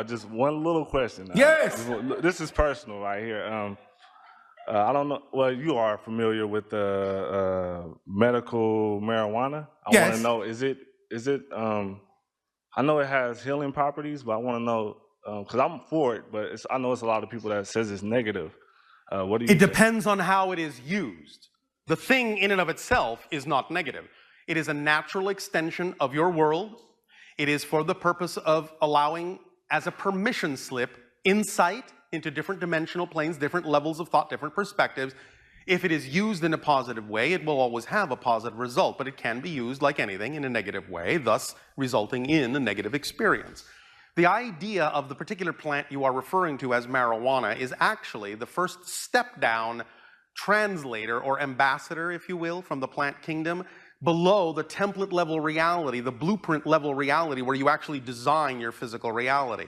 Just one little question. Yes. This is personal right here. I don't know. Well, you are familiar with the medical marijuana. I Yes. want to know: is it? I know it has healing properties, but I want to know because I'm for it, but I know it's a lot of people that says it's negative. What do you? It depends on how it is used. The thing in and of itself is not negative. It is a natural extension of your world. It is for the purpose of allowing, as a permission slip, insight into different dimensional planes, different levels of thought, different perspectives. If it is used in a positive way, it will always have a positive result, but it can be used, like anything, in a negative way, thus resulting in a negative experience. The idea of the particular plant you are referring to as marijuana is actually the first step down translator or ambassador, if you will, from the plant kingdom, below the template level reality, the blueprint level reality, where you actually design your physical reality.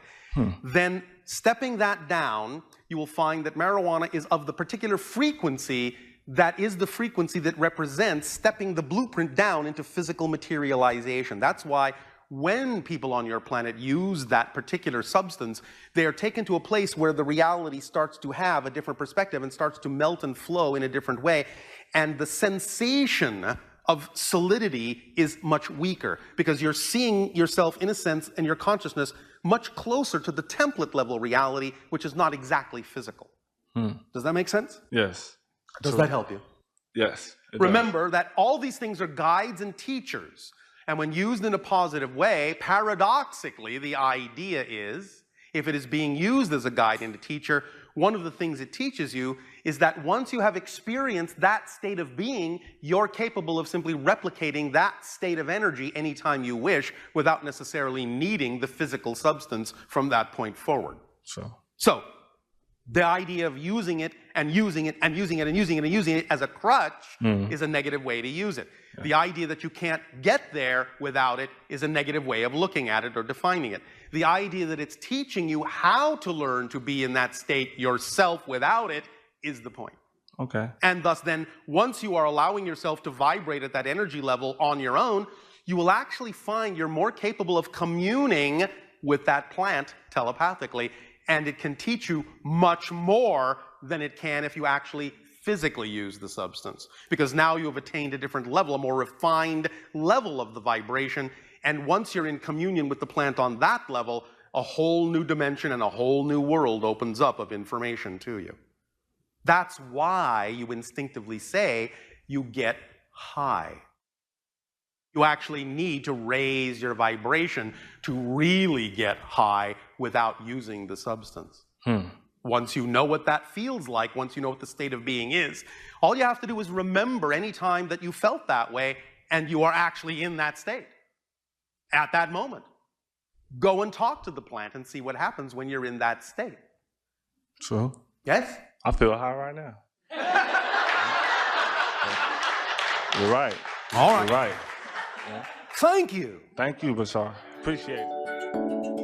Then stepping that down, you will find that marijuana is of the particular frequency that is the frequency that represents stepping the blueprint down into physical materialization. That's why when people on your planet use that particular substance, they are taken to a place where the reality starts to have a different perspective and starts to melt and flow in a different way. And the sensation of solidity is much weaker because you're seeing yourself, in a sense, and your consciousness much closer to the template level reality, which is not exactly physical. Does that make sense? Yes. Does that help you? Yes. Remember that all these things are guides and teachers. And when used in a positive way, paradoxically, the idea is, if it is being used as a guide and a teacher, one of the things it teaches you is that once you have experienced that state of being, you're capable of simply replicating that state of energy anytime you wish without necessarily needing the physical substance from that point forward. So the idea of using it and using it and using it and using it and using it as a crutch is a negative way to use it. Yeah. The idea that you can't get there without it is a negative way of looking at it or defining it. The idea that it's teaching you how to learn to be in that state yourself without it is the point. Okay. And thus then, once you are allowing yourself to vibrate at that energy level on your own, you will actually find you're more capable of communing with that plant telepathically, and it can teach you much more than it can if you actually physically use the substance. Because now you have attained a different level, a more refined level of the vibration, and once you're in communion with the plant on that level, a whole new dimension and a whole new world opens up of information to you. That's why you instinctively say you get high. You actually need to raise your vibration to really get high without using the substance. Once you know what that feels like, once you know what the state of being is, all you have to do is remember any time that you felt that way and you are actually in that state at that moment. Go and talk to the plant and see what happens when you're in that state. So? Yes? I feel high right now. You're right. All right. You're right. Thank you. Thank you, Bashar. Appreciate it.